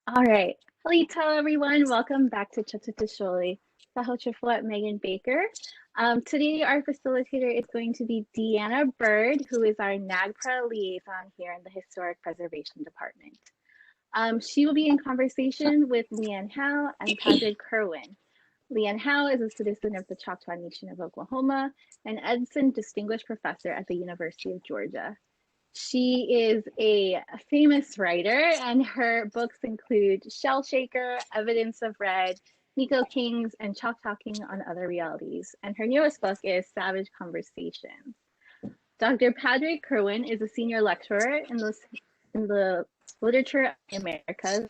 All right. Hello, everyone. Welcome back to Chatutisholi. Sahochifwat Megan Baker. Today, our facilitator is going to be Deanna Bird, who is our NAGPRA liaison here in the Historic Preservation Department. She will be in conversation with LeAnne Howe and Padraig Kirwan. LeAnne Howe is a citizen of the Choctaw Nation of Oklahoma and Edson Distinguished Professor at the University of Georgia. She is a famous writer, and her books include Shell Shaker, Evidence of Red, Nico Kings, and Choctaw King on Other Realities. And her newest book is Savage Conversations. Dr. Padraig Kirwan is a senior lecturer in the Literature of the Americas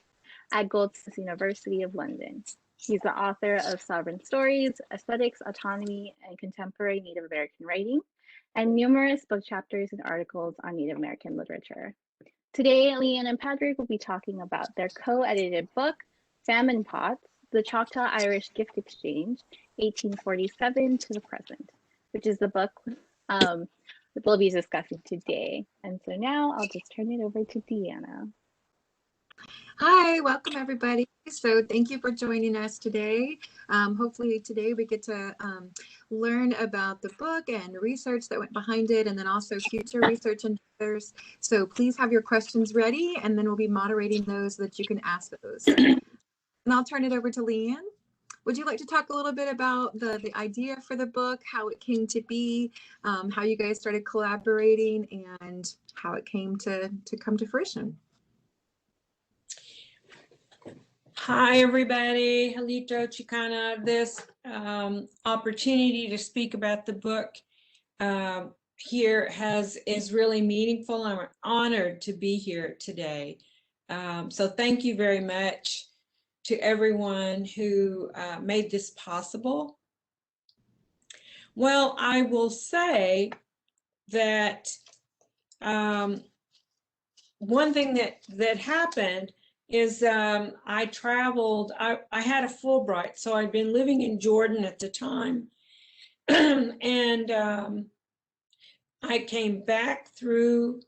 at Goldsmiths University of London. He's the author of Sovereign Stories, Aesthetics, Autonomy, and Contemporary Native American Writing, and numerous book chapters and articles on Native American literature. Today, LeAnne and Padraig will be talking about their co-edited book, Famine Pots, The Choctaw-Irish Gift Exchange, 1847 to the Present, which is the book that we'll be discussing today. And so now I'll just turn it over to Deanna. Hi, welcome everybody. So thank you for joining us today. Hopefully today we get to learn about the book and research that went behind it, and then also future research endeavors. So please have your questions ready, and then we'll be moderating those so that you can ask those. And I'll turn it over to LeAnne. Would you like to talk a little bit about the idea for the book, how it came to be, how you guys started collaborating, and how it came to come to fruition? Hi, everybody. Halito Chicana. This opportunity to speak about the book here is really meaningful. I'm honored to be here today. So thank you very much to everyone who made this possible. Well, I will say that one thing that happened is I traveled, I had a Fulbright, so I'd been living in Jordan at the time. And I came back through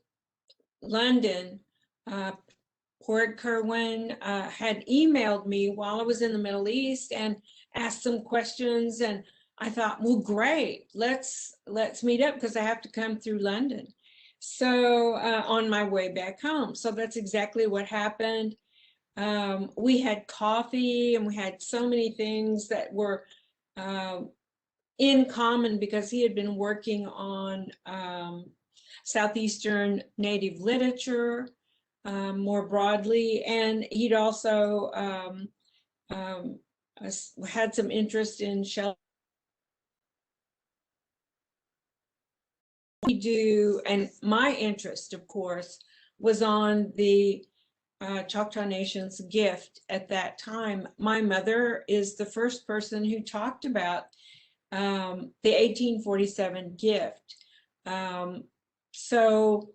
London. Padraig Kirwan had emailed me while I was in the Middle East and asked some questions, and I thought, well, great, let's meet up because I have to come through London. So on my way back home. So that's exactly what happened. We had coffee and we had so many things that were in common because he had been working on Southeastern Native literature more broadly, and he'd also had some interest in shell. We do, and my interest, of course, was on the Choctaw Nation's gift at that time. My mother is the first person who talked about the 1847 gift. So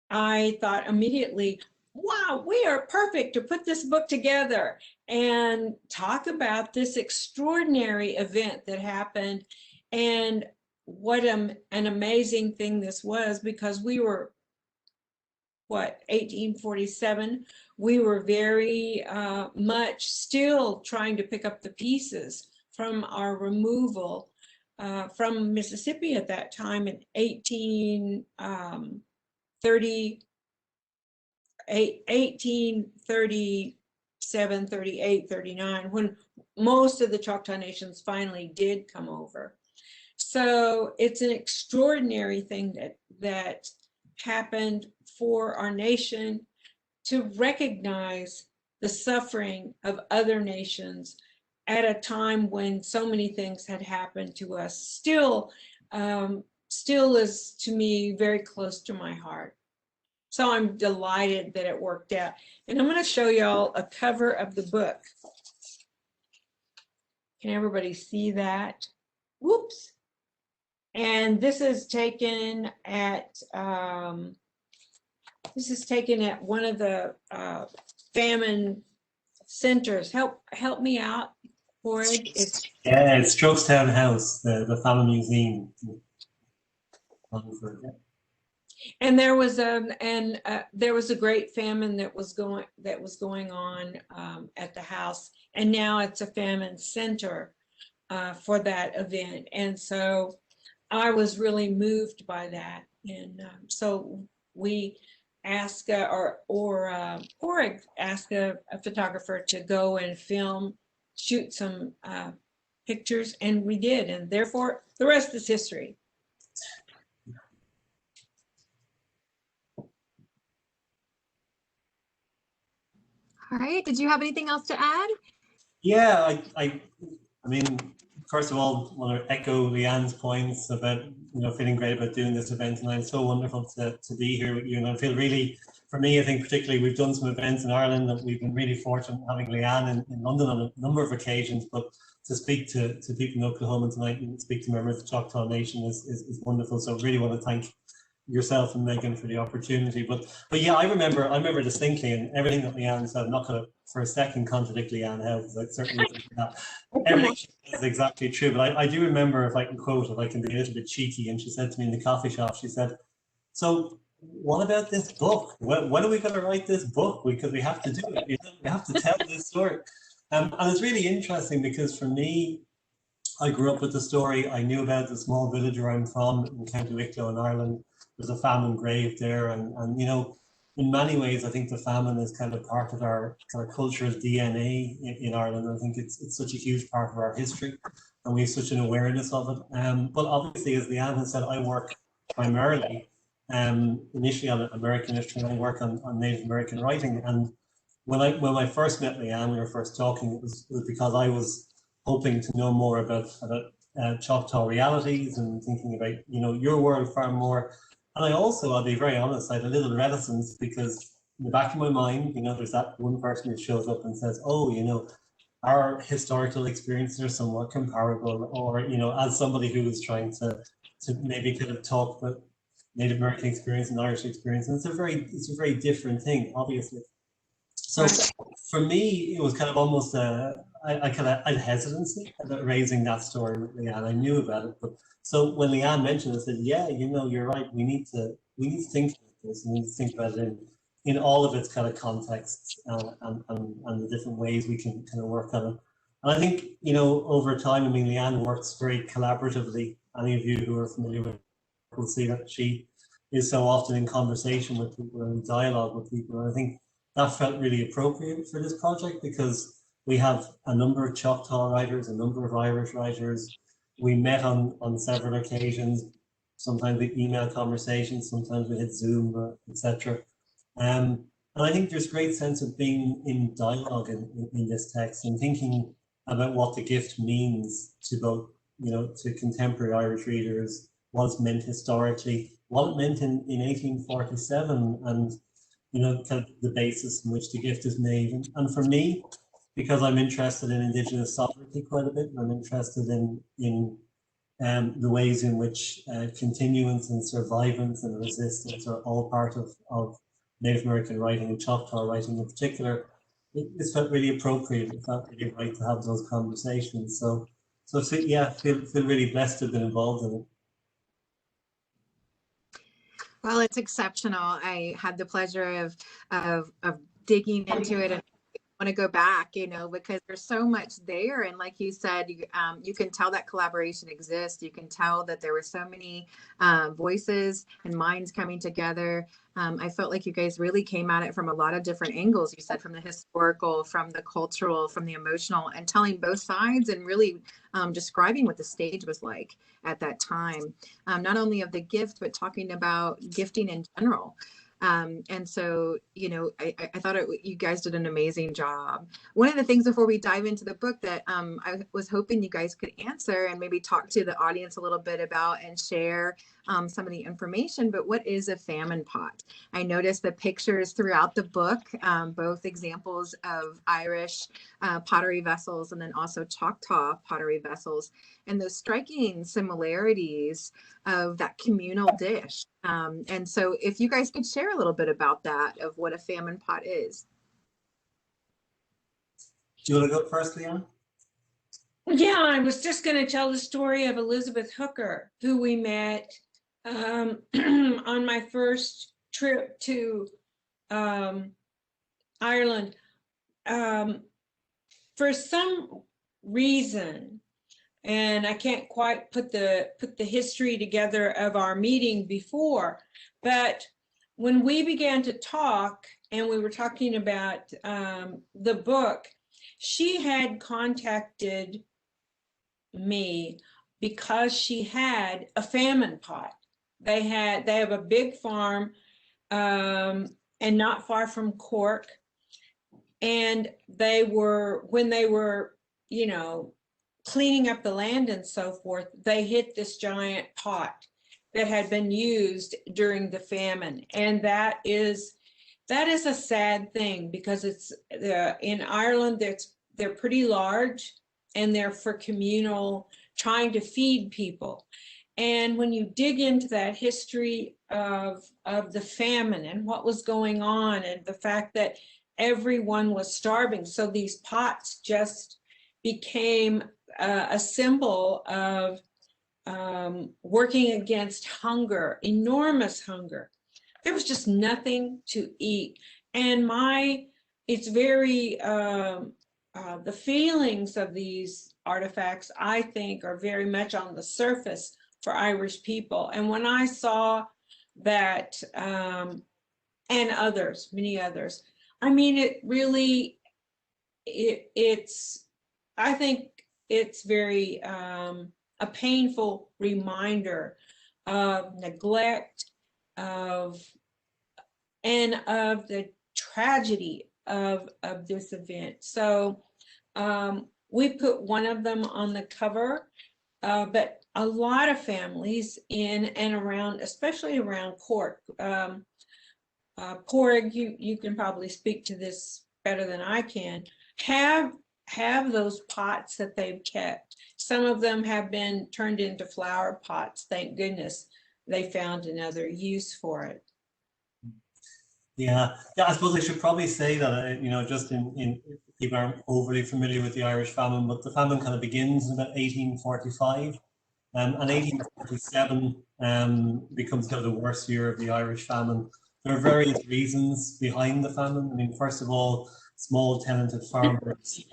I thought immediately, wow, we are perfect to put this book together and talk about this extraordinary event that happened, and what an amazing thing this was, because we were, 1847, we were very much still trying to pick up the pieces from our removal from Mississippi at that time in 1837, 38, 39, when most of the Choctaw Nations finally did come over. So it's an extraordinary thing that happened for our nation, to recognize the suffering of other nations at a time when so many things had happened to us. Still is to me very close to my heart. So I'm delighted that it worked out. And I'm going to show y'all a cover of the book. Can everybody see that? Whoops. And this is taken at one of the famine centers. Help me out, Padraig. It's Choctaw House, the famine museum. And there was a great famine that was going on at the house, and now it's a famine center for that event. And so I was really moved by that, and so we asked or asked a photographer to go and shoot some pictures, and we did, and therefore the rest is history. All right. Did you have anything else to add? Yeah, I mean, first of all, I want to echo LeAnne's points about, feeling great about doing this event tonight. It's so wonderful to be here with you. And I feel really, for me, I think particularly we've done some events in Ireland that we've been really fortunate having LeAnne in London on a number of occasions, but to speak to people in Oklahoma tonight and speak to members of the Choctaw Nation is wonderful. So I really want to thank yourself and Megan for the opportunity. But yeah, I remember distinctly, and everything that LeAnne said, I'm not going to for a second contradict LeAnne Howe, because I certainly think that everything she says is exactly true. But I do remember, if I can quote, if I can be a little bit cheeky, and she said to me in the coffee shop, she said, so what about this book? When are we going to write this book? Because we have to do it. We have to tell this story. And it's really interesting because for me, I grew up with the story. I knew about the small village where I'm from in County Wicklow in Ireland. There's a famine grave there, and in many ways, I think the famine is kind of part of our kind of culture's DNA in Ireland. I think it's such a huge part of our history, and we have such an awareness of it. But obviously, as LeAnne has said, I work primarily initially on American history, and I work on Native American writing. And when I first met LeAnne, we were first talking, it was because I was hoping to know more about Choctaw realities and thinking about your world far more. And I also, I'll be very honest, I had a little reticence because in the back of my mind, there's that one person who shows up and says, oh, our historical experiences are somewhat comparable, or, as somebody who was trying to maybe kind of talk about Native American experience and Irish experience, and it's a very different thing, obviously. So for me, it was kind of almost I had hesitancy about raising that story with LeAnne. I knew about it, but so when LeAnne mentioned it, I said, yeah, you're right. We need to think about this. We need to think about it in all of its kind of contexts and the different ways we can kind of work on it. And I think, over time, LeAnne works very collaboratively. Any of you who are familiar with her will see that she is so often in conversation with people and in dialogue with people. And I think that felt really appropriate for this project because we have a number of Choctaw writers, a number of Irish writers. We met on several occasions. Sometimes we email conversations, sometimes we hit Zoom, etc. And I think there's great sense of being in dialogue in this text and thinking about what the gift means to both, to contemporary Irish readers, what it's meant historically, what it meant in 1847, and kind of the basis in which the gift is made. And for me, because I'm interested in Indigenous sovereignty quite a bit, and I'm interested in the ways in which continuance and survivance and resistance are all part of Native American writing and Choctaw writing in particular, it felt really appropriate. It felt really right to have those conversations. So yeah, feel really blessed to have been involved in it. Well, it's exceptional. I had the pleasure of digging into it, and I want to go back, because there's so much there. And like you said, you can tell that collaboration exists. You can tell that there were so many voices and minds coming together. I felt like you guys really came at it from a lot of different angles. You said from the historical, from the cultural, from the emotional, and telling both sides and really describing what the stage was like at that time, not only of the gift, but talking about gifting in general. And so, I thought you guys did an amazing job. One of the things before we dive into the book that I was hoping you guys could answer and maybe talk to the audience a little bit about and share some of the information, but what is a famine pot? I noticed the pictures throughout the book, both examples of Irish pottery vessels and then also Choctaw pottery vessels, and those striking similarities of that communal dish. And so if you guys could share a little bit about that, of what a famine pot is. Do you want to go first, LeAnne? Yeah, I was just going to tell the story of Elizabeth Hooker, who we met on my first trip to Ireland, for some reason, and I can't quite put the history together of our meeting before, but when we began to talk and we were talking about the book, she had contacted me because she had a famine pot. They have a big farm and not far from Cork. And when they were, you know, cleaning up the land and so forth, they hit this giant pot that had been used during the famine. And that is a sad thing, because it's in Ireland, they're pretty large and they're for communal, trying to feed people. And when you dig into that history of the famine and what was going on, and the fact that everyone was starving, so these pots just became a symbol of working against hunger, enormous hunger. There was just nothing to eat. And it's very, the feelings of these artifacts, I think, are very much on the surface for Irish people. And when I saw that, and others, many others, I mean, it really, I think it's very, a painful reminder of neglect, of the tragedy of this event. So we put one of them on the cover, but a lot of families in and around, especially around Cork. Padraig, you can probably speak to this better than I can, have those pots that they've kept. Some of them have been turned into flower pots. Thank goodness they found another use for it. Yeah, I suppose I should probably say that, you know, just in people aren't overly familiar with the Irish famine, but the famine kind of begins in about 1845, and 1847 becomes kind of the worst year of the Irish famine. There are various reasons behind the famine. I mean, first of all, small tenanted farmers,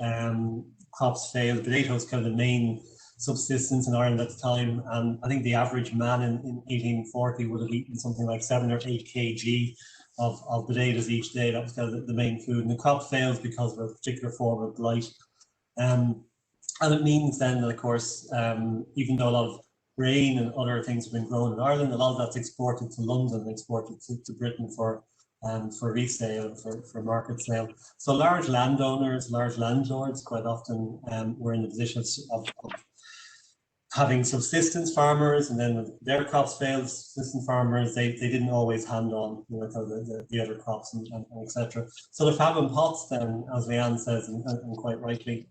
crops failed. Potatoes kind of the main subsistence in Ireland at the time, and I think the average man in 1840 would have eaten something like 7 or 8 kg of potatoes each day. That was kind of the main food, and the crop fails because of a particular form of blight. And it means then that, of course, even though a lot of grain and other things have been grown in Ireland, a lot of that's exported to London, exported to Britain for resale, for market sale. So large landowners, large landlords quite often were in the position of having subsistence farmers, and then when their crops failed, subsistence farmers, they didn't always hand on, you know, the other crops and etc. So the famine pots then, as LeAnne says, and quite rightly,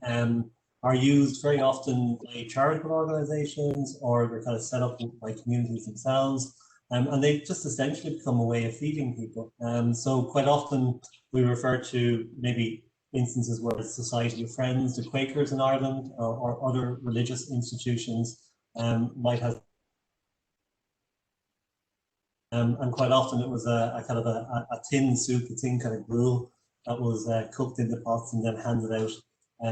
are used very often by charitable organisations, or they're kind of set up by communities themselves, and they just essentially become a way of feeding people. So quite often we refer to maybe instances where it's Society of Friends, the Quakers in Ireland, or other religious institutions might have, and quite often it was a kind of a tin soup, a tin kind of gruel that was cooked in the pots and then handed out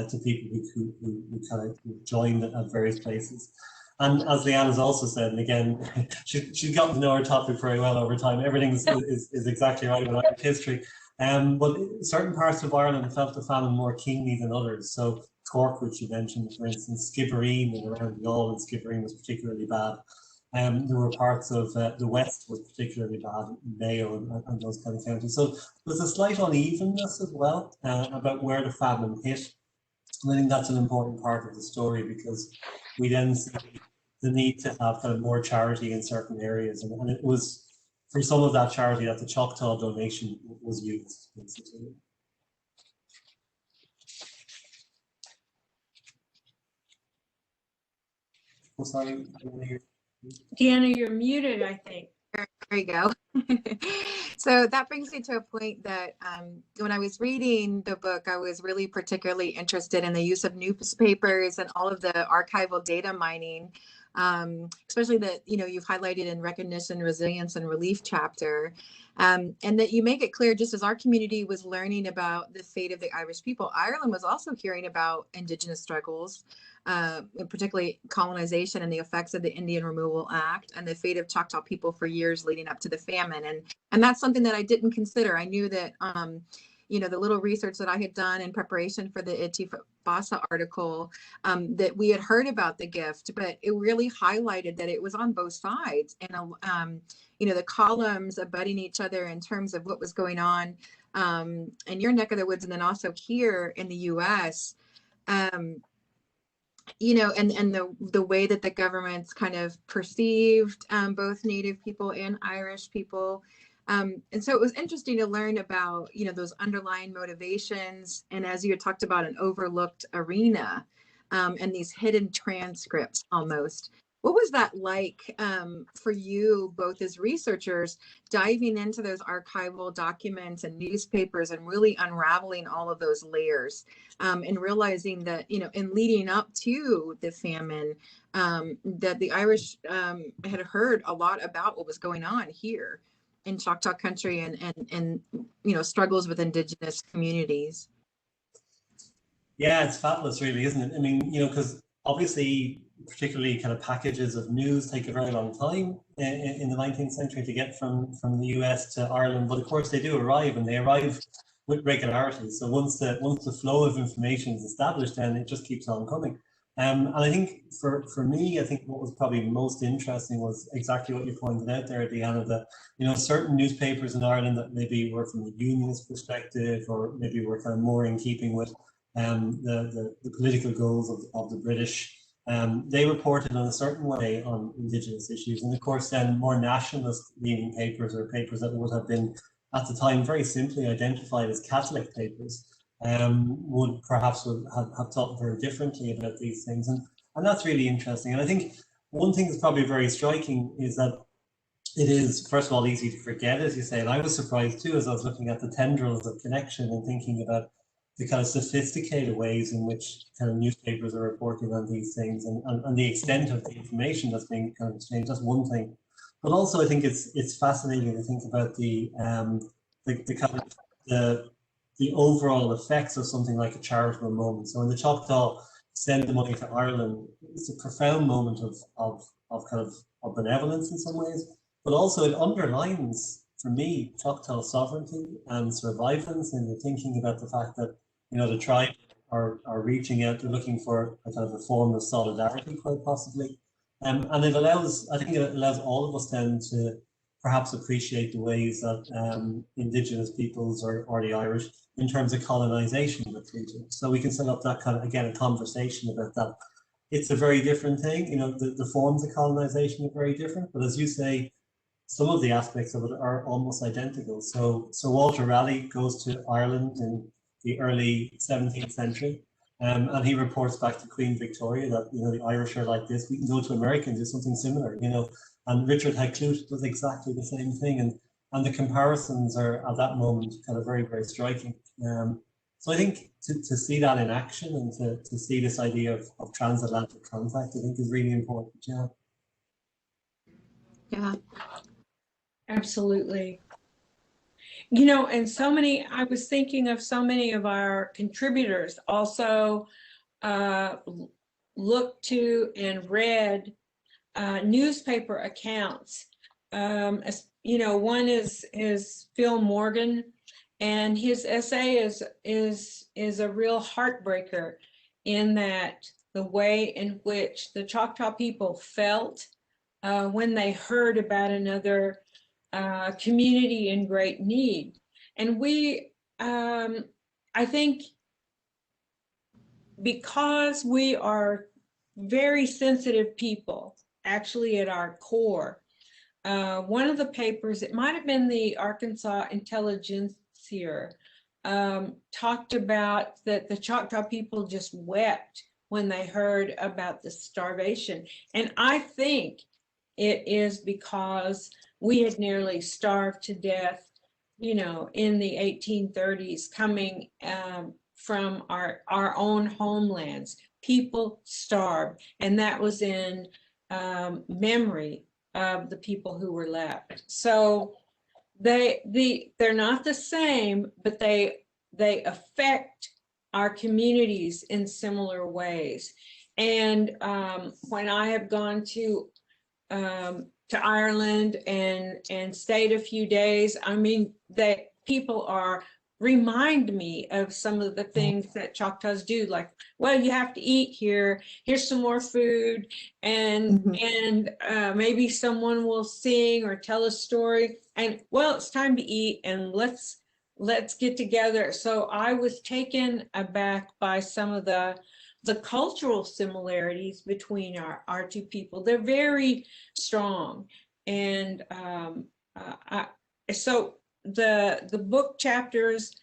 to people who kind of joined at various places. And as LeAnne has also said, and again, she's gotten to know her topic very well over time, everything is exactly right with Irish history. But certain parts of Ireland felt the famine more keenly than others. So Cork, which you mentioned, for instance, Skibbereen and around Youghal and Skibbereen was particularly bad. There were parts of the west was particularly bad, Mayo and those kind of counties. So there's a slight unevenness as well about where the famine hit. And I think that's an important part of the story, because we then see the need to have kind of more charity in certain areas. And it was for some of that charity that the Choctaw donation was used. Oh, sorry. Deanna, you're muted, I think. There you go. So that brings me to a point that when I was reading the book, I was really particularly interested in the use of newspapers and all of the archival data mining especially that, you've highlighted in recognition, resilience, and relief chapter. And that you make it clear, just as our community was learning about the fate of the Irish people, Ireland was also hearing about Indigenous struggles, particularly colonization and the effects of the Indian Removal Act and the fate of Choctaw people for years leading up to the famine. And that's something that I didn't consider. I knew that, the little research that I had done in preparation for the Itifabasa article, that we had heard about the gift, but it really highlighted that it was on both sides. And, the columns abutting each other in terms of what was going on in your neck of the woods, and then also here in the U.S., and the way that the governments kind of perceived both Native people and Irish people. And so it was interesting to learn about, those underlying motivations. And as you had talked about, an overlooked arena and these hidden transcripts almost. What was that like for you, both as researchers, diving into those archival documents and newspapers and really unraveling all of those layers and realizing that, in leading up to the famine, that the Irish had heard a lot about what was going on here in Choctaw country and struggles with Indigenous communities? Yeah, it's fabulous, really, isn't it? I mean, because obviously, particularly kind of packages of news take a very long time in the 19th century to get from the US to Ireland. But of course, they do arrive, and they arrive with regularity. So once the flow of information is established, then it just keeps on coming. And I think for me, I think what was probably most interesting was exactly what you pointed out there, LeAnne, that certain newspapers in Ireland that maybe were from the unionist perspective, or maybe were kind of more in keeping with the political goals of the British. They reported in a certain way on Indigenous issues, and of course then more nationalist leaning papers, or papers that would have been at the time very simply identified as Catholic papers, would perhaps have thought very differently about these things, and that's really interesting. And I think one thing that's probably very striking is that it is, first of all, easy to forget, as you say, and I was surprised too as I was looking at the tendrils of connection and thinking about the kind of sophisticated ways in which kind of newspapers are reporting on these things, and the extent of the information that's being kind of exchanged. That's one thing, but also I think it's fascinating to think about the kind of the overall effects of something like a charitable moment. So when the Choctaw send the money to Ireland, it's a profound moment of benevolence in some ways, but also it underlines, for me, Choctaw sovereignty and survivance, and the thinking about the fact that the tribe are reaching out, they're looking for a kind of a form of solidarity, quite possibly, and I think it allows all of us then to perhaps appreciate the ways that Indigenous peoples or the Irish, in terms of colonization, were treated. So we can set up that kind of, again, a conversation about that. It's a very different thing, the forms of colonization are very different, but as you say, some of the aspects of it are almost identical. So Walter Raleigh goes to Ireland in the early 17th century, and he reports back to Queen Victoria that the Irish are like this. We can go to America and do something similar, And Richard Hakluyt does exactly the same thing, and the comparisons are at that moment kind of very, very striking. So I think to see that in action, and to see this idea of transatlantic contact, I think is really important. Yeah. Yeah. Absolutely. And I was thinking of so many of our contributors also looked to and read newspaper accounts. One is Phil Morgan, and his essay is a real heartbreaker, in that the way in which the Choctaw people felt when they heard about another community in great need. And we, I think, because we are very sensitive people, actually at our core, one of the papers, it might have been the Arkansas Intelligencer, talked about that the Choctaw people just wept when they heard about the starvation. And I think it is because we had nearly starved to death, in the 1830s, coming from our own homelands. People starved, and that was in memory of the people who were left. So they're not the same, but they affect our communities in similar ways. And when I have gone to Ireland and stayed a few days, I mean, that people remind me of some of the things that Choctaws do, like, well, you have to eat here, here's some more food, and maybe someone will sing or tell a story, and well, it's time to eat, and let's get together. So I was taken aback by some of the cultural similarities between our two people. They're very strong. And so the book chapters,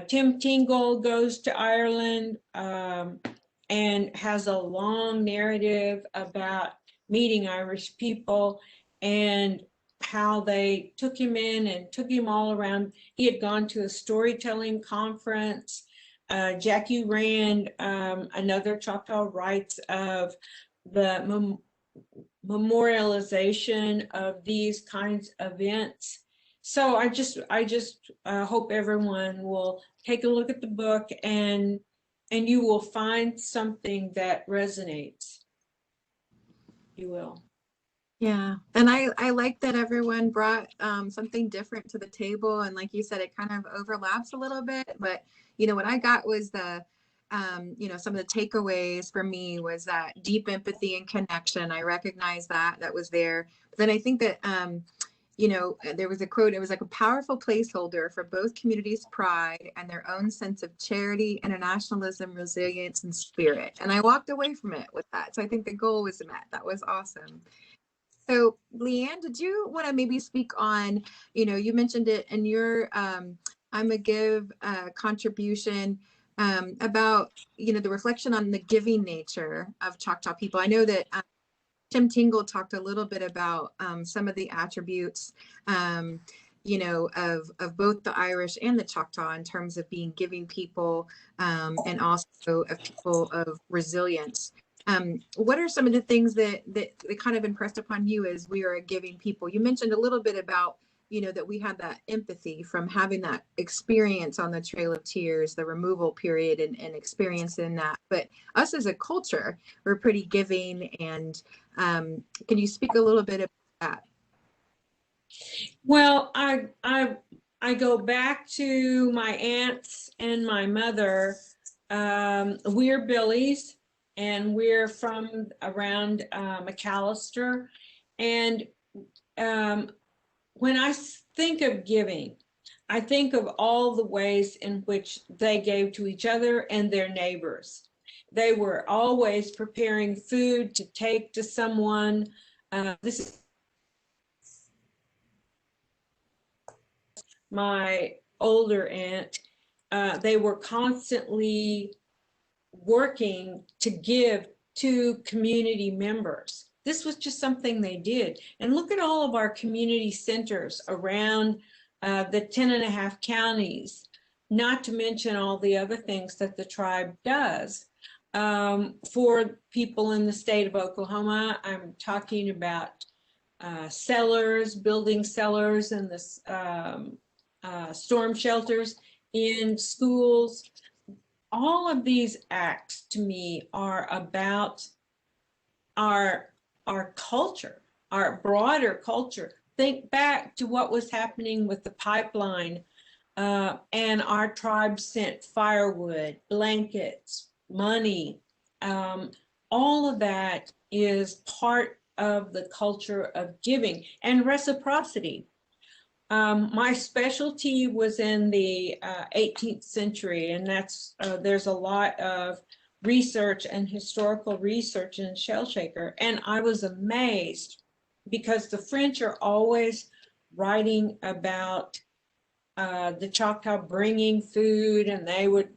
Tim Tingle goes to Ireland and has a long narrative about meeting Irish people and how they took him in and took him all around. He had gone to a storytelling conference. Jackie Rand, another Choctaw, writes of the memorialization of these kinds of events. So I just hope everyone will take a look at the book, and you will find something that resonates. You will. Yeah, and I like that everyone brought something different to the table, and like you said, it kind of overlaps a little bit, but what I got was the some of the takeaways for me was that deep empathy and connection. I recognize that was there, but then I think that there was a quote, it was like a powerful placeholder for both communities' pride and their own sense of charity, internationalism, resilience, and spirit, and I walked away from it with that. So I think the goal was met. That was awesome. So LeAnne, did you want to maybe speak on, you mentioned it in your I'm a Give contribution about, the reflection on the giving nature of Choctaw people. I know that Tim Tingle talked a little bit about some of the attributes, of both the Irish and the Choctaw in terms of being giving people and also of people of resilience. What are some of the things that kind of impressed upon you as we are a giving people? You mentioned a little bit about, that we had that empathy from having that experience on the Trail of Tears, the removal period and experiencing that. But us as a culture, we're pretty giving. And can you speak a little bit about that? Well, I go back to my aunts and my mother. We're Billies, and we're from around McAllister. And when I think of giving, I think of all the ways in which they gave to each other and their neighbors. They were always preparing food to take to someone. This is my older aunt. They were constantly working to give to community members. This was just something they did. And look at all of our community centers around the 10.5 counties, not to mention all the other things that the tribe does for people in the state of Oklahoma. I'm talking about cellars, building cellars, and the storm shelters in schools. All of these acts to me are about our culture, our broader culture. Think back to what was happening with the pipeline, and our tribe sent firewood, blankets, money. All of that is part of the culture of giving and reciprocity. My specialty was in the 18th century, and that's there's a lot of research and historical research in Shell Shaker, and I was amazed because the French are always writing about the Choctaw bringing food, and they would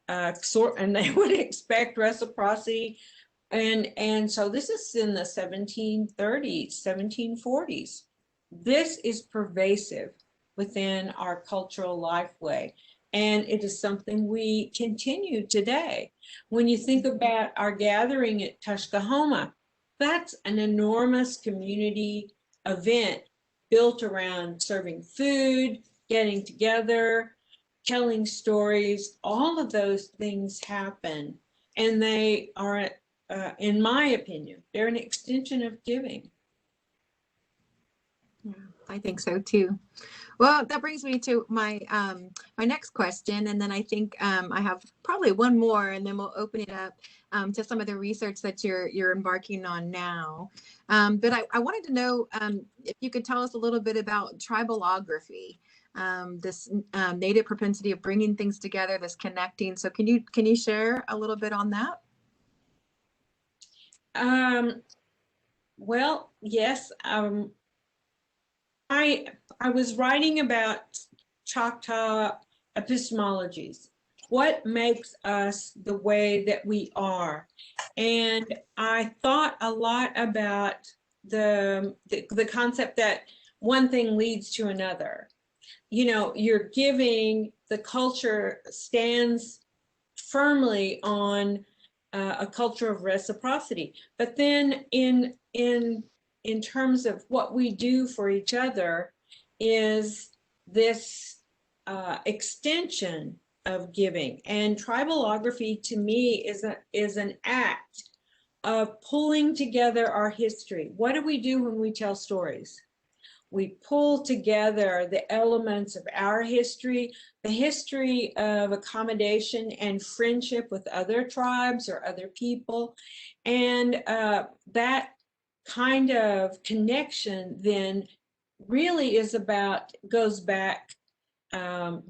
they would expect reciprocity, and so this is in the 1730s, 1740s. This is pervasive within our cultural lifeway, and it is something we continue today. When you think about our gathering at Tuskahoma, That's an enormous community event built around serving food, getting together, telling stories. All of those things happen, and they are, in my opinion, they're an extension of giving. Yeah, I think so too. Well, that brings me to my my next question, and then I think I have probably one more, and then we'll open it up to some of the research that you're embarking on now. But I wanted to know if you could tell us a little bit about tribalography, this native propensity of bringing things together, this connecting. So can you share a little bit on that? Well, yes. I was writing about Choctaw epistemologies. What makes us the way that we are? And I thought a lot about the concept that one thing leads to another. You know, you're giving, the culture stands firmly on a culture of reciprocity. But then in terms of what we do for each other is this extension of giving. And tribalography to me is an act of pulling together our history. What do we do when we tell stories? We pull together the elements of our history, the history of accommodation and friendship with other tribes or other people. And that kind of connection then really goes back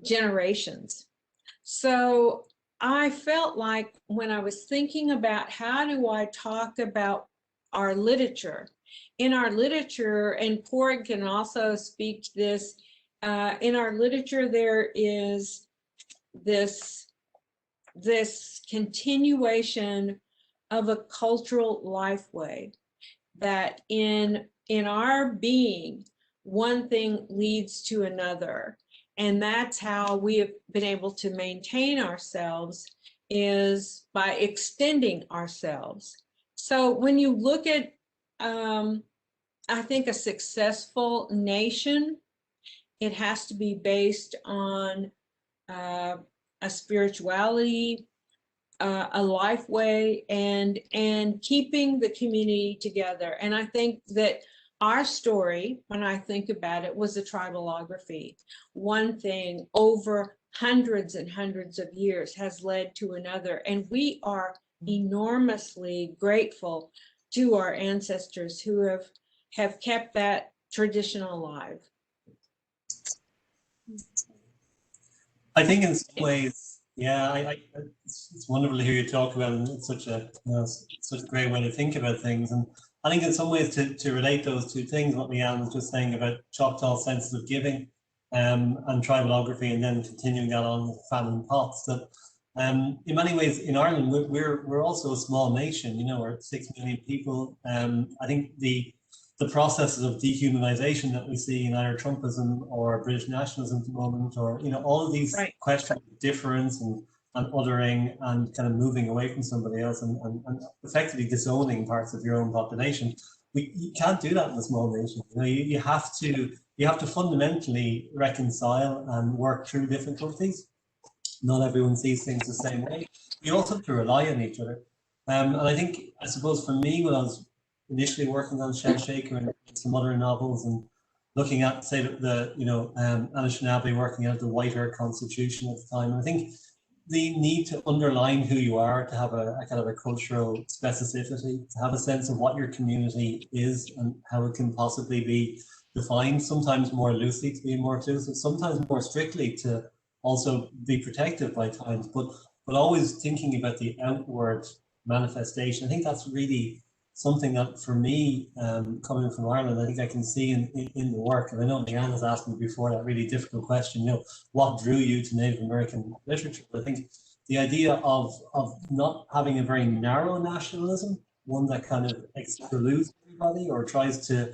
generations. So I felt like when I was thinking about how do I talk about our literature, in our literature, and Padraig can also speak to this, in our literature there is this continuation of a cultural lifeway, that in our being, one thing leads to another. And that's how we have been able to maintain ourselves, is by extending ourselves. So when you look at, I think, a successful nation, it has to be based on a spirituality, a life way, and keeping the community together. And I think that our story, when I think about it, was a tribalography. One thing over hundreds and hundreds of years has led to another, and we are enormously grateful to our ancestors who have kept that tradition alive. I think in some ways, yeah, it's wonderful to hear you talk about it. It's such a such a great way to think about things. And I think in some ways to relate those two things, what LeAnne was just saying about Choctaw senses of giving and tribalography, and then continuing that on with famine pots, that in many ways in Ireland we're also a small nation. You know, we're 6 million people. I think the processes of dehumanization that we see in either Trumpism or British nationalism at the moment, or all of these questions of difference and othering and kind of moving away from somebody else and effectively disowning parts of your own population. You can't do that in a small nation. You have to fundamentally reconcile and work through difficulties. Not everyone sees things the same way. You also have to rely on each other. And I suppose for me, when I was initially working on Shell Shaker and some other novels, and looking at, say, Anishinaabe working out the whiter constitution at the time, I think the need to underline who you are, to have a kind of a cultural specificity, to have a sense of what your community is and how it can possibly be defined, sometimes more loosely to be more inclusive, sometimes more strictly to also be protective by times, but always thinking about the outward manifestation. I think that's really something that, for me, coming from Ireland, I think I can see in the work. And I know LeAnne has asked me before that really difficult question, what drew you to Native American literature? But I think the idea of not having a very narrow nationalism, one that kind of excludes everybody or tries to,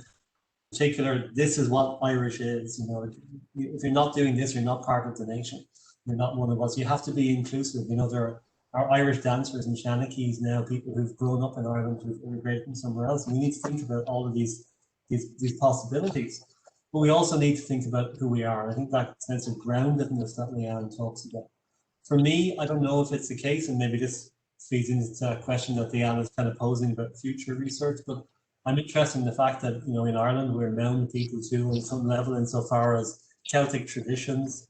particular, this is what Irish is. If you're not doing this, you're not part of the nation. You're not one of us. You have to be inclusive. There our Irish dancers and Shanakees now, people who've grown up in Ireland, who've immigrated from somewhere else. We need to think about all of these possibilities. But we also need to think about who we are. I think that sense of groundedness that LeAnne talks about. For me, I don't know if it's the case, and maybe this feeds into a question that LeAnne is kind of posing about future research, but I'm interested in the fact that, you know, in Ireland, we're known people too on some level insofar as Celtic traditions.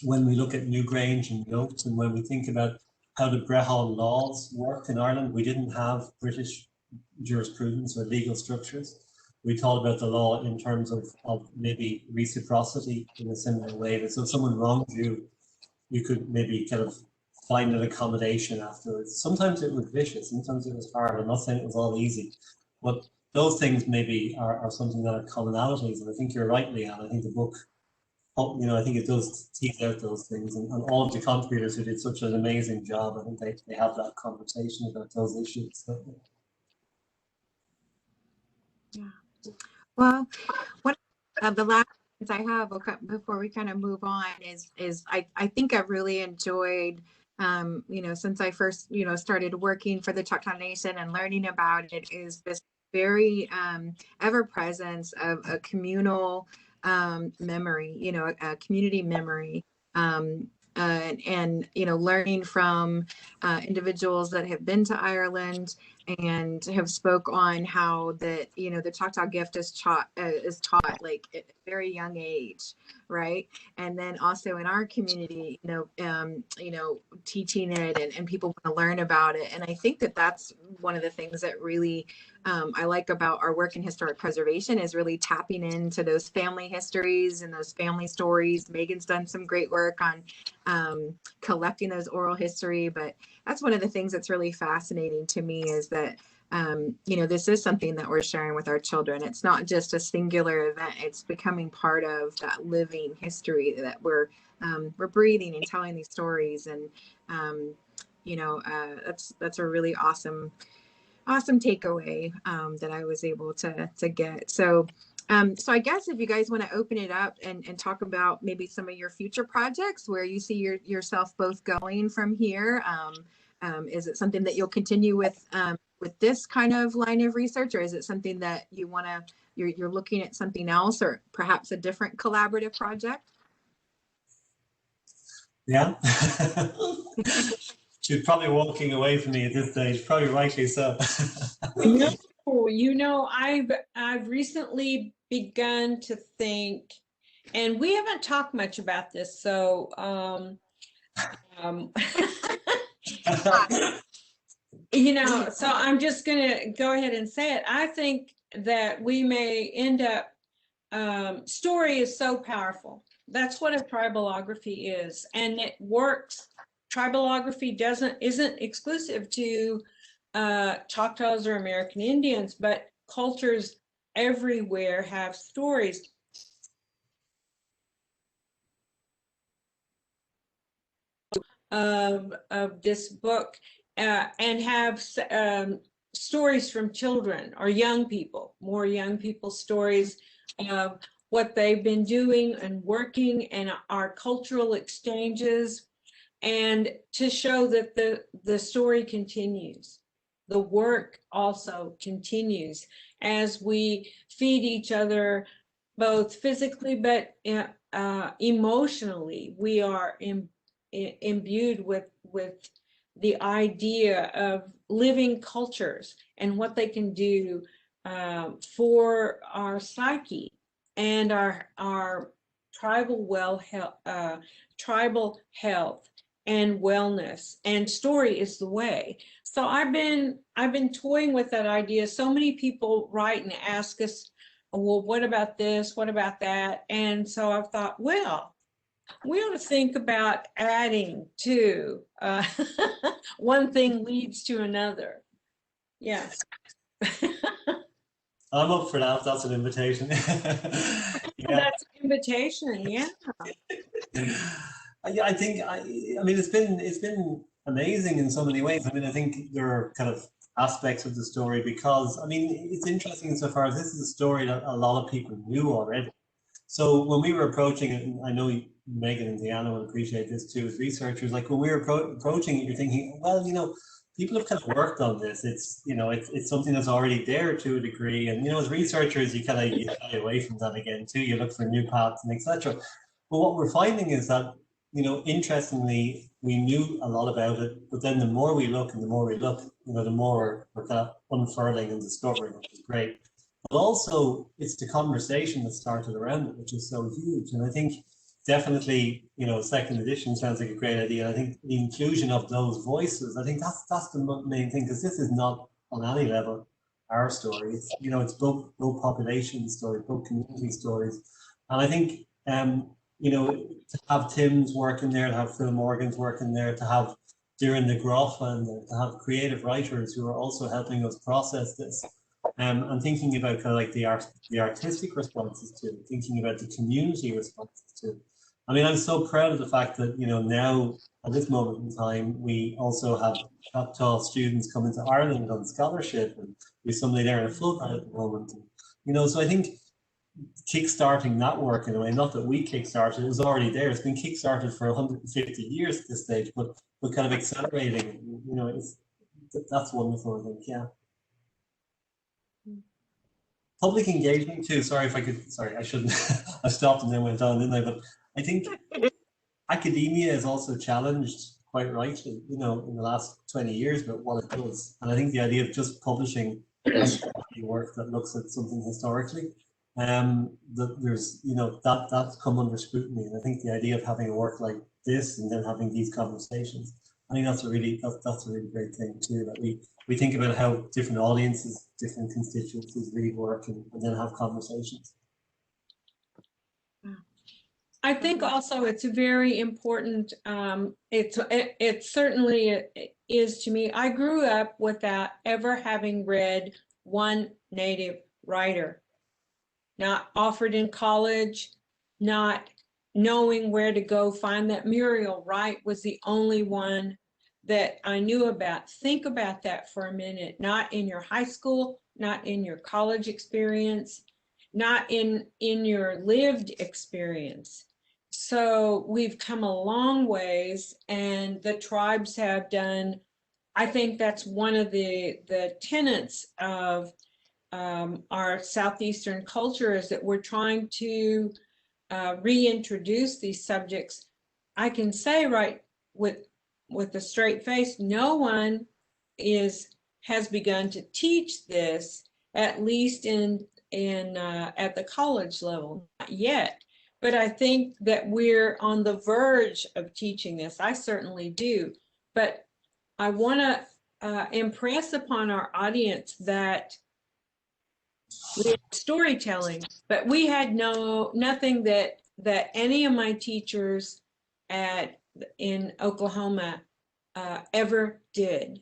When we look at Newgrange and Yotes, and when we think about how the Brehon laws worked in Ireland, we didn't have British jurisprudence or legal structures. We thought about the law in terms of maybe reciprocity in a similar way. That so if someone wronged you, you could maybe kind of find an accommodation afterwards. Sometimes it was vicious, sometimes it was hard. I'm not saying it was all easy, but those things maybe are something that are commonalities. And I think you're right, LeAnne. I think the book, you know, I think it does tease out those things, and all of the contributors who did such an amazing job, I think they have that conversation about those issues. Yeah. Well, one of the last things I have before we kind of move on is I think I've really enjoyed, you know, since I first, you know, started working for the Choctaw Nation and learning about it, is this very ever presence of a communal memory, you know, a community memory. And you know, learning from individuals that have been to Ireland and have spoke on how that, you know, the Choctaw gift is taught like at a very young age, right? And then also in our community, you know, teaching it and people want to learn about it. And I think that that's one of the things that really I like about our work in historic preservation, is really tapping into those family histories and those family stories. Megan's done some great work on collecting those oral history, but that's one of the things that's really fascinating to me, is that you know, this is something that we're sharing with our children. It's not just a singular event. It's becoming part of that living history that we're breathing and telling these stories. And you know, that's a really awesome takeaway that I was able to get. So so I guess if you guys want to open it up and talk about maybe some of your future projects, where you see yourself both going from here. Is it something that you'll continue with this kind of line of research, or is it something that you want to, you're looking at something else, or perhaps a different collaborative project? Yeah. She's probably walking away from me at this stage, probably rightly so. No, you know, I've recently begun to think, and we haven't talked much about this, so you know, so I'm just gonna go ahead and say it. I think that we may end up, story is so powerful. That's what a tribalography is, and it works. Tribalography isn't exclusive to Choctaws or American Indians, but cultures everywhere have stories. Of this book, and have stories from children or young people, more young people's stories of what they've been doing and working, and our cultural exchanges, and to show that the story continues. The work also continues as we feed each other, both physically but emotionally. We are imbued with the idea of living cultures and what they can do for our psyche and our tribal health and wellness. And story is the way. So I've been toying with that idea. So many people write and ask us, well, what about this? What about that? And so I've thought, well, we ought to think about adding to. One thing leads to another. Yes. I'm up for that. That's an invitation. Yeah. That's an invitation. Yeah. I think I mean it's been amazing in so many ways. I mean, I think there are kind of aspects of the story, because I mean it's interesting insofar as this is a story that a lot of people knew already. So when we were approaching it, and I know Megan and Deanna will appreciate this too as researchers. Like when we're approaching it, you're thinking, well, people have kind of worked on this. It's something that's already there to a degree. And, as researchers, you shy away from that again too. You look for new paths and etc. But what we're finding is that, interestingly, we knew a lot about it, but then the more we look and the more we look, the more we're kind of unfurling and discovering, which is great. But also it's the conversation that started around it, which is so huge. And I think definitely, second edition sounds like a great idea. I think the inclusion of those voices, I think that's the main thing, because this is not on any level our story. It's both population stories, both community stories. And I think, to have Tim's work in there, to have Phil Morgan's work in there, to have Darren de Groff, and to have creative writers who are also helping us process this. And thinking about kind of like the artistic responses to it, thinking about the community responses to it. I mean, I'm so proud of the fact that, now at this moment in time, we also have Choctaw students coming to Ireland on scholarship, and we have somebody there in a Fulbright at the moment. And, so I think kickstarting that work in a way, not that we kickstarted, it was already there. It's been kickstarted for 150 years at this stage, but kind of accelerating, that's wonderful, I think, yeah. Public engagement too. Sorry, I shouldn't. I stopped and then went on, didn't I? But I think academia is also challenged quite rightly, in the last 20 years, but what it does. And I think the idea of just publishing work that looks at something historically, that there's, that's come under scrutiny. And I think the idea of having a work like this and then having these conversations, I think that's a really great thing too, that we think about how different audiences, different constituencies read work and then have conversations. I think also it's very important. It certainly is to me. I grew up without ever having read one Native writer, not offered in college, not knowing where to go find that. Muriel Wright was the only one that I knew about. Think about that for a minute. Not in your high school, not in your college experience, not in your lived experience. So we've come a long ways, and the tribes have done. I think that's one of the tenets of our Southeastern culture, is that we're trying to reintroduce these subjects. I can say right with a straight face, no one has begun to teach this, at least in at the college level, not yet. But I think that we're on the verge of teaching this. I certainly do. But I want to impress upon our audience that we had storytelling, but we had nothing that any of my teachers in Oklahoma ever did,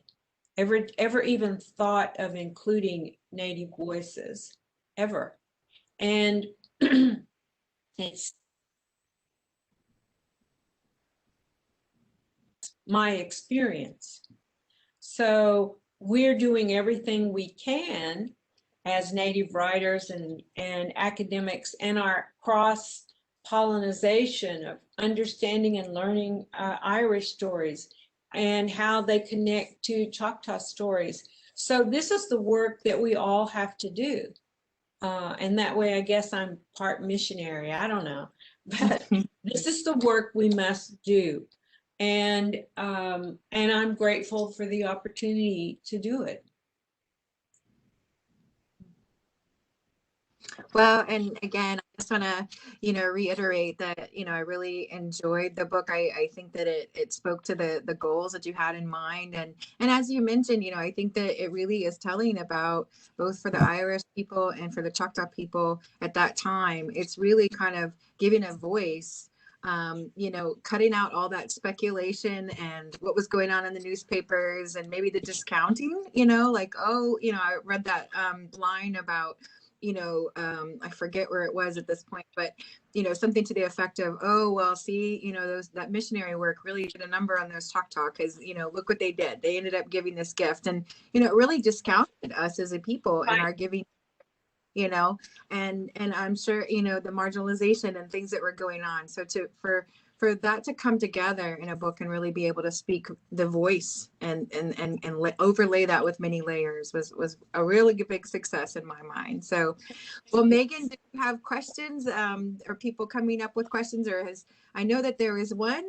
ever even thought of including Native voices, ever. And it's my experience. So we're doing everything we can as Native writers and academics, and our cross-pollination of understanding and learning Irish stories and how they connect to Choctaw stories. So this is the work that we all have to do. And that way, I guess I'm part missionary, I don't know. But this is the work we must do. And I'm grateful for the opportunity to do it. Well, and again, I just want to, reiterate that, I really enjoyed the book. I think that it spoke to the goals that you had in mind. And as you mentioned, I think that it really is telling about both for the Irish people and for the Choctaw people at that time. It's really kind of giving a voice, cutting out all that speculation and what was going on in the newspapers and maybe the discounting, like, I read that line about, I forget where it was at this point, but, something to the effect of, oh, well, see, that missionary work really did a number on those Choctaw, because, look what they did. They ended up giving this gift, and, it really discounted us as a people and our giving you know, and I'm sure, you know, the marginalization and things that were going on. So for that to come together in a book and really be able to speak the voice and overlay that with many layers was a really big success in my mind. So, well, Megan, do you have questions? Are people coming up with questions, or I know that there is one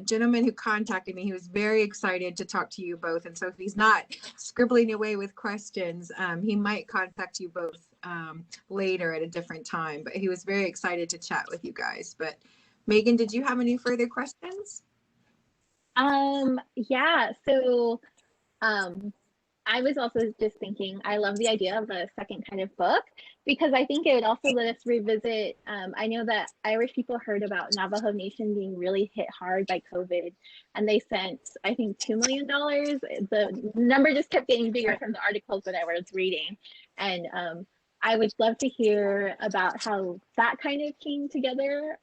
gentleman who contacted me. He was very excited to talk to you both. And so if he's not scribbling away with questions, he might contact you both later at a different time. But he was very excited to chat with you guys. But Megan, did you have any further questions? Yeah, so I was also just thinking, I love the idea of a second kind of book, because I think it would also let us revisit. I know that Irish people heard about Navajo Nation being really hit hard by COVID, and they sent, I think, $2 million. The number just kept getting bigger from the articles that I was reading. And I would love to hear about how that kind of came together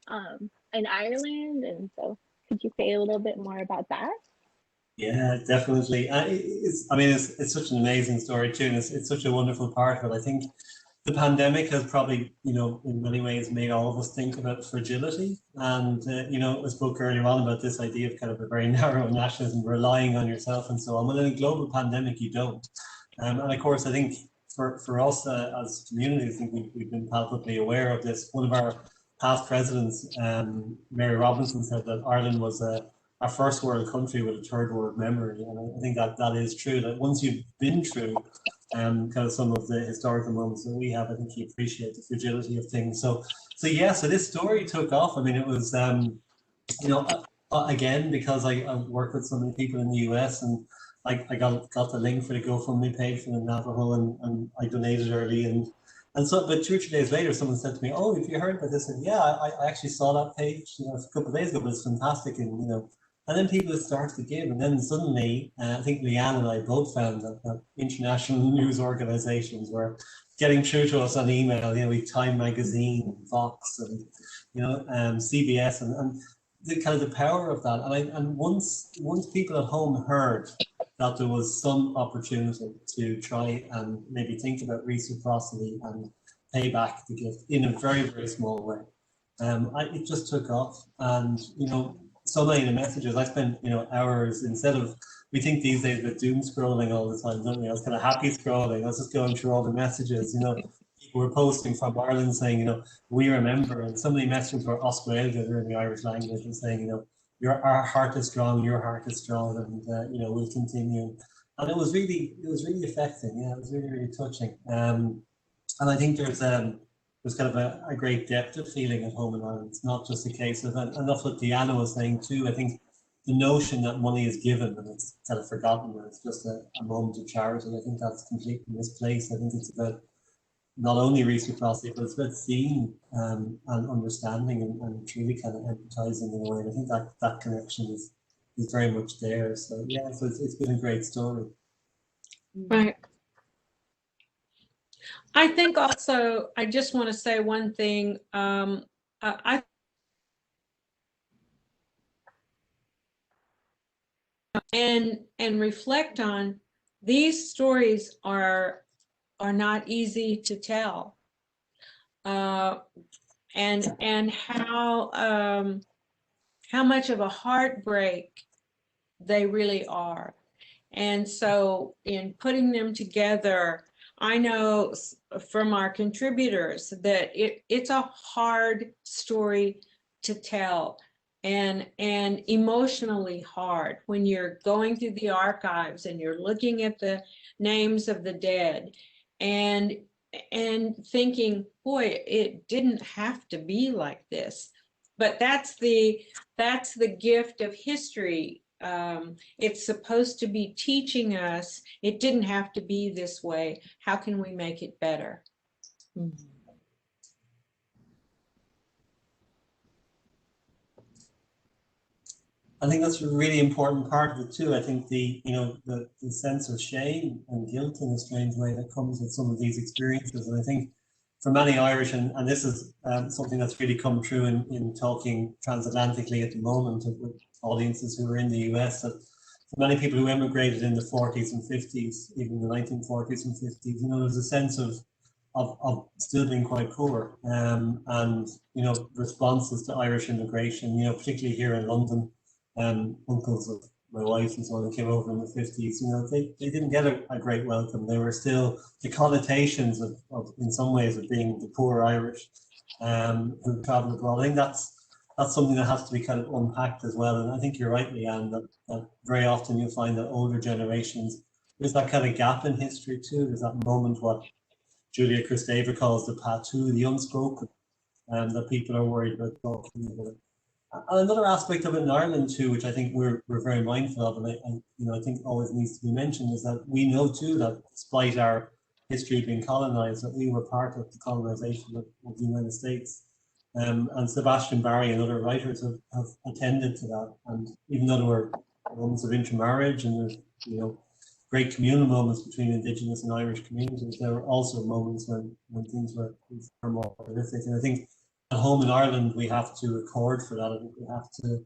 in Ireland. And so could you say a little bit more about that? Yeah, definitely. It's such an amazing story too, and it's such a wonderful part of it. I think the pandemic has probably, in many ways made all of us think about fragility. And, I spoke earlier on about this idea of kind of a very narrow nationalism, relying on yourself and so on. Well, in a global pandemic, you don't. And of course, I think for us as communities, I think we've been palpably aware of this. One of our past presidents, Mary Robinson, said that Ireland was a first world country with a third world memory. And I think that is true, that once you've been through kind of some of the historical moments that we have, I think you appreciate the fragility of things. So this story took off. I mean, it was, again, because I work with so many people in the US, and I got the link for the GoFundMe page for the Navajo, and I donated early, and so, but 2 or 3 days later, someone said to me, "Oh, have you heard about this?" And yeah, I actually saw that page, a couple of days ago, but it's fantastic, and then people started to give, and then suddenly, I think LeAnne and I both found that international news organizations were getting through to us on email. We Time Magazine, Fox, and CBS, and the kind of the power of that. And once people at home heard that there was some opportunity to try and maybe think about reciprocity and pay back the gift in a very, very small way, it just took off. And so many of the messages I spent hours, instead of, we think these days about doom scrolling all the time, don't we? I was kind of happy scrolling. I was just going through all the messages. People were posting from Ireland saying, we remember, and some of the messages were Osquailga in the Irish language, and saying, our heart is strong, your heart is strong, and we'll continue. And it was really affecting. Yeah, it was really, really touching. And I think there's kind of a great depth of feeling at home in Ireland. It's not just a case of, and that's what Deanna was saying too. I think the notion that money is given and it's kind of forgotten, or it's just a moment of charity, I think that's completely misplaced. I think it's about not only reciprocity, but it's about seeing and understanding and truly kind of empathizing in a way. And I think that connection is very much there. So yeah, so it's been a great story. Right. I think also, I just want to say one thing. I and reflect on, these stories are not easy to tell, and how much of a heartbreak they really are. And so in putting them together, I know from our contributors that it's a hard story to tell, and emotionally hard when you're going through the archives and you're looking at the names of the dead and thinking, boy, it didn't have to be like this. But that's the gift of history. It's supposed to be teaching us it didn't have to be this way. How can we make it better? Mm-hmm. I think that's a really important part of it too. I think the sense of shame and guilt in a strange way that comes with some of these experiences. And I think for many Irish, and this is something that's really come through in talking transatlantically at the moment with audiences who are in the US, that for many people who emigrated in the 40s and 50s, even the 1940s and 50s, there's a sense of of still being quite poor, and you know, responses to Irish immigration, you know, particularly here in London, uncles of my wife and so on who came over in the 50s, you know, they didn't get a great welcome. They were still the connotations of in some ways of being the poor Irish who travel abroad. I think that's something that has to be kind of unpacked as well. And I think you're right, LeAnne, that very often you'll find that older generations, there's that kind of gap in history too. There's that moment what Julia Kristeva calls the patu, the unspoken, that people are worried about talking about. And another aspect of it in Ireland too, which I think we're very mindful of, and you know, I think always needs to be mentioned, is that we know too that despite our history being colonized, that we were part of the colonization of the United States. And Sebastian Barry and other writers have attended to that. And even though there were moments of intermarriage and there's, you know, great communal moments between Indigenous and Irish communities, there were also moments when things were more horrific. And I think at home in Ireland, we have to record for that. I think we have to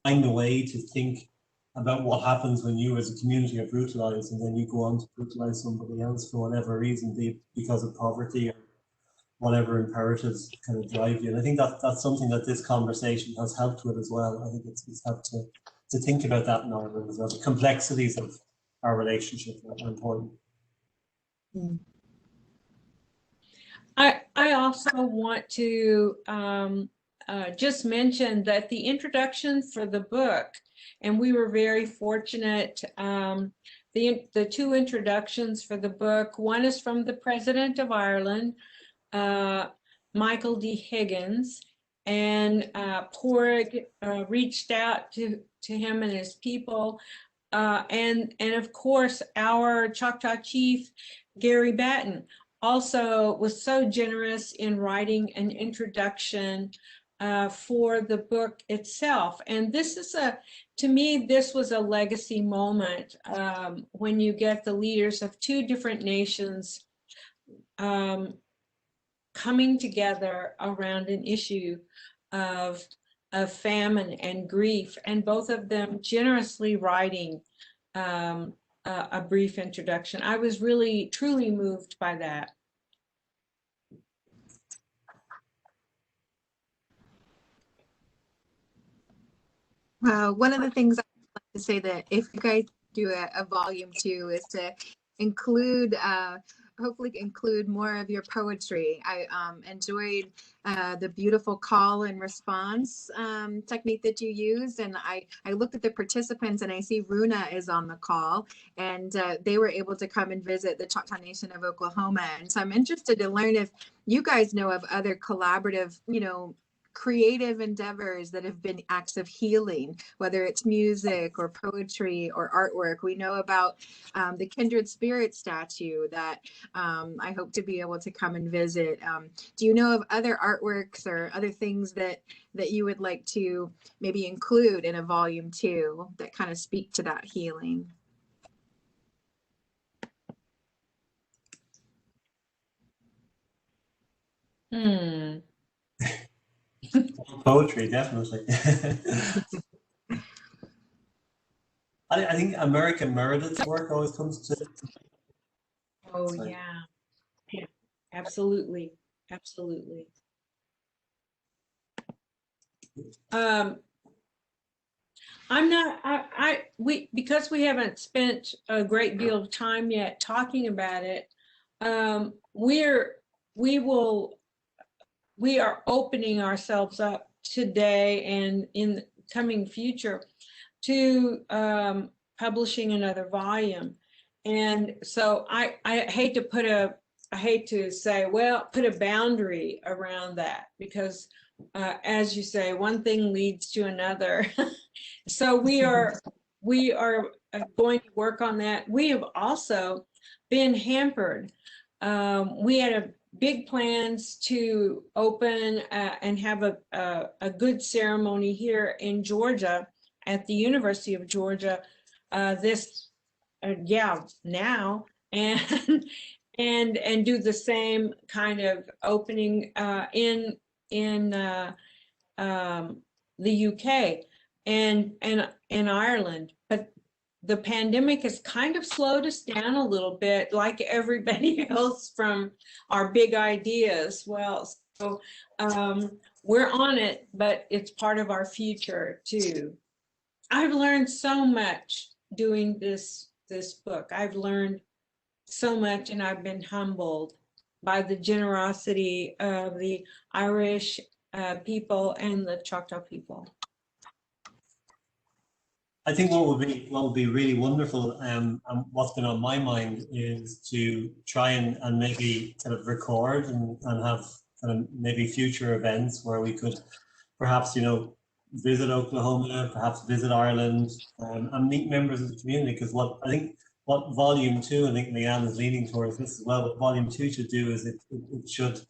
find a way to think about what happens when you as a community are brutalized and then you go on to brutalize somebody else for whatever reason, be it because of poverty or whatever imperatives kind of drive you. And I think that's something that this conversation has helped with as well. I think it's helped to think about that in Ireland as well. The complexities of our relationship are important. Mm. I also want to just mention that the introduction for the book, and we were very fortunate, the two introductions for the book, one is from the President of Ireland, Michael D. Higgins, and Padraig reached out to him and his people, and of course our Choctaw chief, Gary Batten, also was so generous in writing an introduction for the book itself. And this is to me, this was a legacy moment when you get the leaders of two different nations coming together around an issue of famine and grief, and both of them generously writing a brief introduction. I was really, truly moved by that. Wow, one of the things I'd like to say that if you guys do a volume 2 is to include, hopefully include more of your poetry. I enjoyed the beautiful call and response technique that you used. And I looked at the participants and I see Runa is on the call, and they were able to come and visit the Choctaw Nation of Oklahoma. And so I'm interested to learn if you guys know of other collaborative, you know, creative endeavors that have been acts of healing, whether it's music or poetry or artwork. We know about the Kindred Spirit statue that I hope to be able to come and visit. Do you know of other artworks or other things that you would like to maybe include in a volume 2 that kind of speak to that healing? Poetry, definitely. I think American Meredith's work always comes to. Oh, yeah. Yeah, absolutely. Absolutely. I'm not, because we haven't spent a great deal of time yet talking about it, we are opening ourselves up today and in the coming future to publishing another volume. And so I hate to say, well, put a boundary around that, because as you say, one thing leads to another. So we are going to work on that. We have also been hampered. We had big plans to open and have a good ceremony here in Georgia at the University of Georgia now, and do the same kind of opening in the UK and in Ireland, but the pandemic has kind of slowed us down a little bit, like everybody else, from our big ideas. Well, so we're on it, but it's part of our future too. I've learned so much doing this book. I've learned so much, and I've been humbled by the generosity of the Irish people and the Choctaw people. I think what would be really wonderful, and what's been on my mind, is to try and maybe kind of record and have kind of maybe future events where we could perhaps, you know, visit Oklahoma, perhaps visit Ireland, and meet members of the community. Because what volume 2, I think LeAnne is leaning towards this as well, what volume 2 should do is it should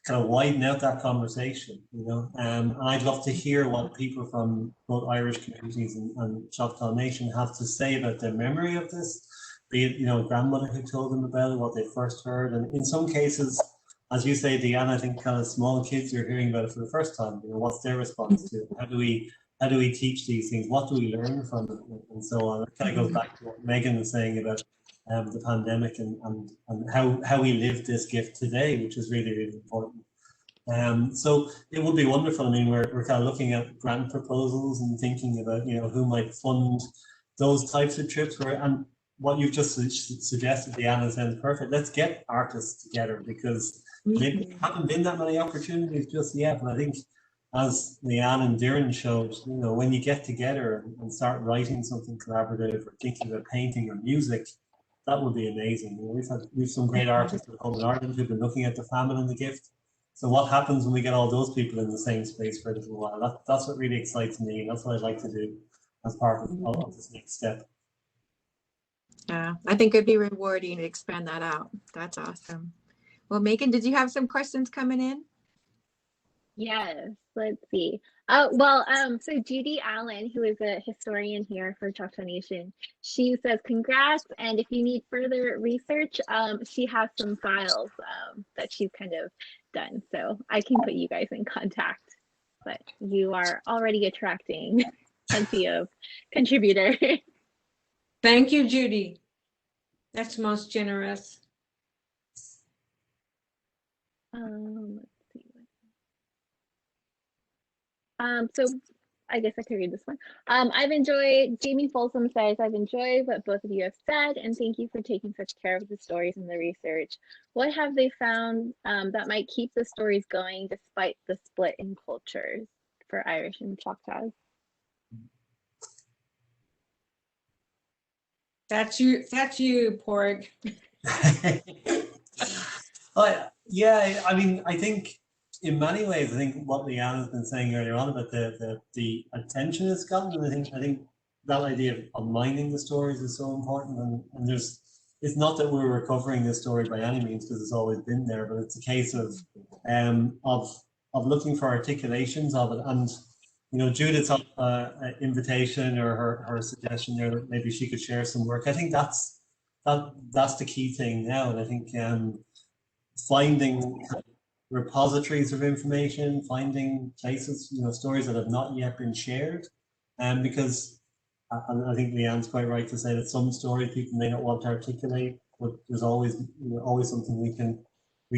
kind of widen out that conversation, you know. And I'd love to hear what people from both Irish communities and Choctaw Nation have to say about their memory of this, be it, you know, grandmother who told them about it, what they first heard. And in some cases, as you say, Deanne, I think kind of small kids are hearing about it for the first time. You know, what's their response to it? How do we teach these things? What do we learn from it? And so on. It kind of goes back to what Megan was saying about the pandemic and how we live this gift today, which is really, really important. So it would be wonderful. I mean, we're kind of looking at grant proposals and thinking about, you know, who might fund those types of trips. And what you've just suggested, Deanna, sounds perfect. Let's get artists together, because maybe there haven't been that many opportunities just yet. But I think, as LeAnne and Darren showed, you know, when you get together and start writing something collaborative or thinking about painting or music, that would be amazing. You know, we've some great artists at home in Ireland who've been looking at the famine and the gift. So what happens when we get all those people in the same space for a little while? That's what really excites me, and that's what I'd like to do as part of this next step. Yeah, I think it'd be rewarding to expand that out. That's awesome. Well, Megan, did you have some questions coming in? Yes, let's see. So Judy Allen, who is a historian here for Choctaw Nation, she says congrats, and if you need further research, she has some files that she's kind of done, so I can put you guys in contact. But you are already attracting plenty of contributors. Thank you, Judy. That's most generous. Let's see. So I guess I could read this one. I've enjoyed, Jamie Folsom says, I've enjoyed what both of you have said, and thank you for taking such care of the stories and the research. What have they found that might keep the stories going despite the split in cultures for Irish and Choctaws? That's you, Padraig. Yeah, I mean, I think in many ways, I think what LeAnne has been saying earlier on about the attention it's gotten, and I think that idea of mining the stories is so important. And it's not that we're recovering this story by any means, because it's always been there, but it's a case of looking for articulations of it. And you know, Judith's invitation or her suggestion there that maybe she could share some work. I think that's the key thing now, and I think finding repositories of information, finding places, you know, stories that have not yet been shared, because I think LeAnne's quite right to say that some stories people may not want to articulate, but there's always something we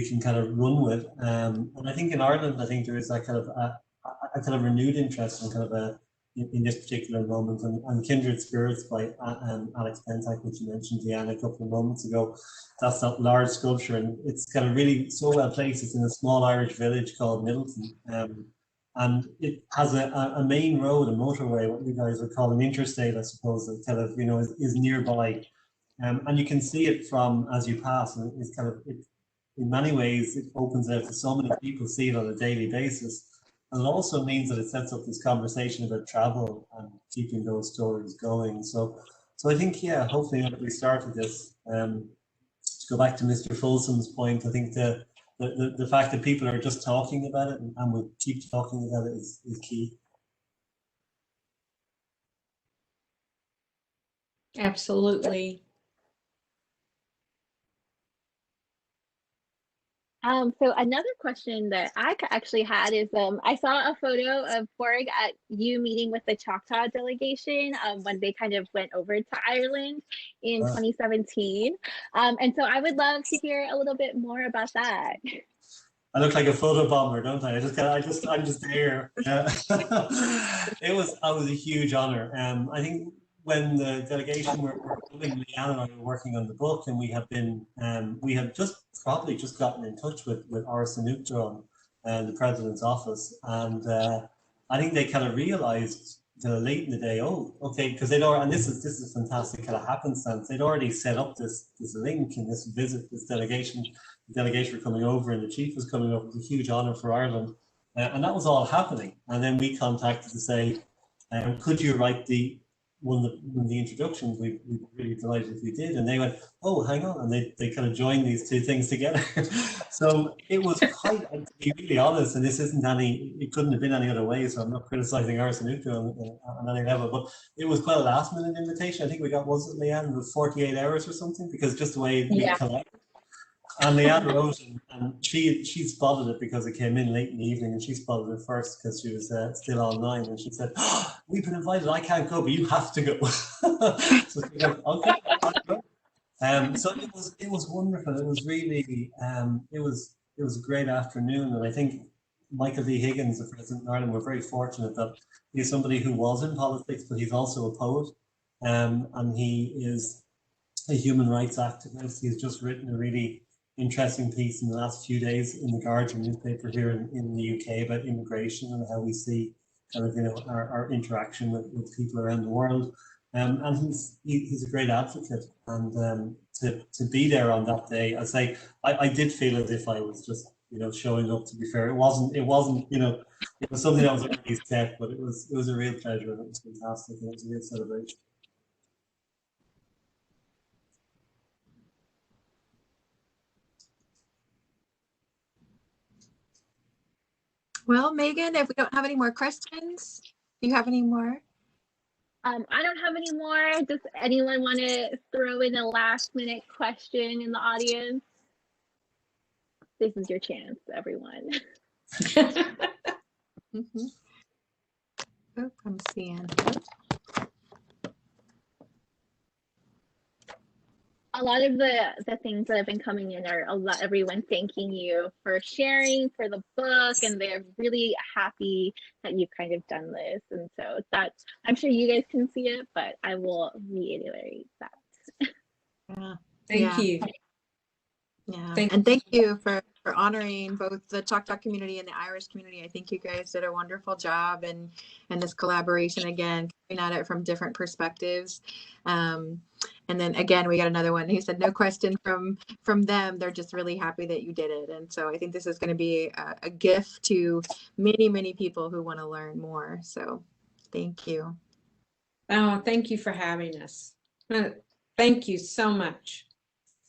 can kind of run with. And I think in Ireland, I think there is that kind of a renewed interest in kind of in this particular moment, and Kindred Spirits by Alex Pentak, which you mentioned, Leanne, a couple of moments ago. That's that large sculpture, and it's kind of really so well placed. It's in a small Irish village called Middleton, and it has a main road, a motorway, what you guys would call an interstate, I suppose, that kind of, you know, is nearby, and you can see it from as you pass, and it's kind of, in many ways, it opens out to so many people see it on a daily basis. And it also means that it sets up this conversation about travel and keeping those stories going. So I think, yeah, hopefully when we started this, to go back to Mr. Folsom's point, I think the fact that people are just talking about it and will keep talking about it is key. Absolutely. So another question that actually had is I saw a photo of Padraig at you meeting with the Choctaw delegation when they kind of went over to Ireland in 2017. And so I would love to hear a little bit more about that. I look like a photo bomber, don't I? I'm just there. Yeah. It was a huge honor. I think when the delegation were coming, LeAnne and I were working on the book, and we had probably just gotten in touch with Archival and the president's office, and I think they kind of realized late in the day, oh, okay, because they'd already, and this is fantastic kind of happenstance. They'd already set up this link and this visit, this delegation. The delegation were coming over, and the chief was coming over. It was a huge honor for Ireland, and that was all happening. And then we contacted to say, could you write one of the introductions? We'd be really delighted if we did. And they went, oh, hang on, and they kind of joined these two things together. So it was quite, to be really honest, and this isn't it couldn't have been any other way. So I'm not criticizing Archival on any level, but it was quite a last minute invitation. I think we got, was it, LeAnne, with 48 hours or something, because just the way we collected. And LeAnne wrote, and she spotted it because it came in late in the evening, and she spotted it first because she was still online, and she said, oh, we've been invited, I can't go, but you have to go. So she went, okay, I'll go. So it was wonderful. It was really it was a great afternoon, and I think Michael D. Higgins, the president of Ireland, we're very fortunate that he's somebody who was in politics, but he's also a poet, and he is a human rights activist. He's just written a really interesting piece in the last few days in the Guardian newspaper here in the UK about immigration and how we see kind of our interaction with people around the world. And he's a great advocate, and to be there on that day, I say I did feel as if I was just showing up. To be fair, it wasn't it was something that was already set, but it was a real pleasure, and it was fantastic, and it was a real celebration. Well, Megan, if we don't have any more questions, do you have any more? I don't have any more. Does anyone want to throw in a last minute question in the audience? This is your chance, everyone. Oh, I'm seeing. A lot of the things that have been coming in are everyone thanking you for sharing for the book, and they're really happy that you've kind of done this. And so that's, I'm sure you guys can see it, but I will reiterate that. Thank you. Yeah, and thank you for honoring both the Choctaw community and the Irish community. I think you guys did a wonderful job, and this collaboration, again, coming at it from different perspectives. And then again, we got another one. He said, no question from them. They're just really happy that you did it. And so I think this is going to be a gift to many, many people who want to learn more. So thank you. Oh, thank you for having us. Thank you so much.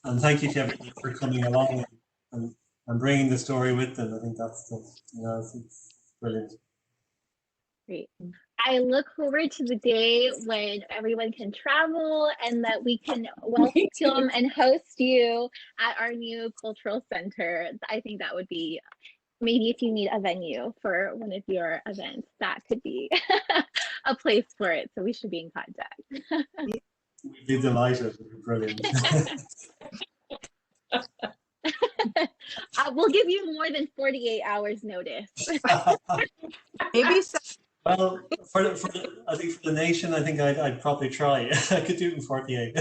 And thank you to everybody for coming along and bringing the story with them. I think that's it's brilliant. Great. I look forward to the day when everyone can travel and that we can welcome and host you at our new cultural center. I think that would be, maybe if you need a venue for one of your events, that could be a place for it. So we should be in contact. We'd be delighted. It'd be brilliant. We'll give you more than 48 hours notice. Maybe so. Well, I think for the nation, I think I'd probably try. I could do it in 48.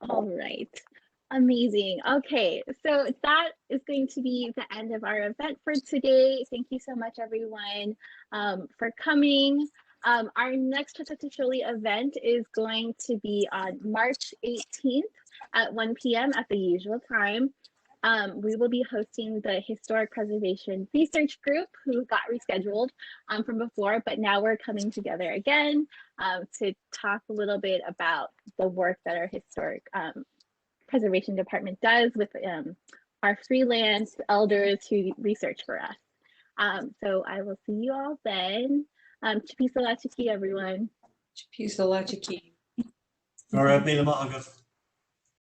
All right. Amazing. Okay, so that is going to be the end of our event for today. Thank you so much, everyone, for coming. Our next Choctaw-Irish event is going to be on March 18th at 1 p.m. at the usual time. We will be hosting the Historic Preservation Research Group, who got rescheduled from before, but now we're coming together again to talk a little bit about the work that our Historic Preservation Department does with our freelance elders who research for us. So I will see you all then. Chipi Salachiki, everyone. Chipi Salachiki. All right,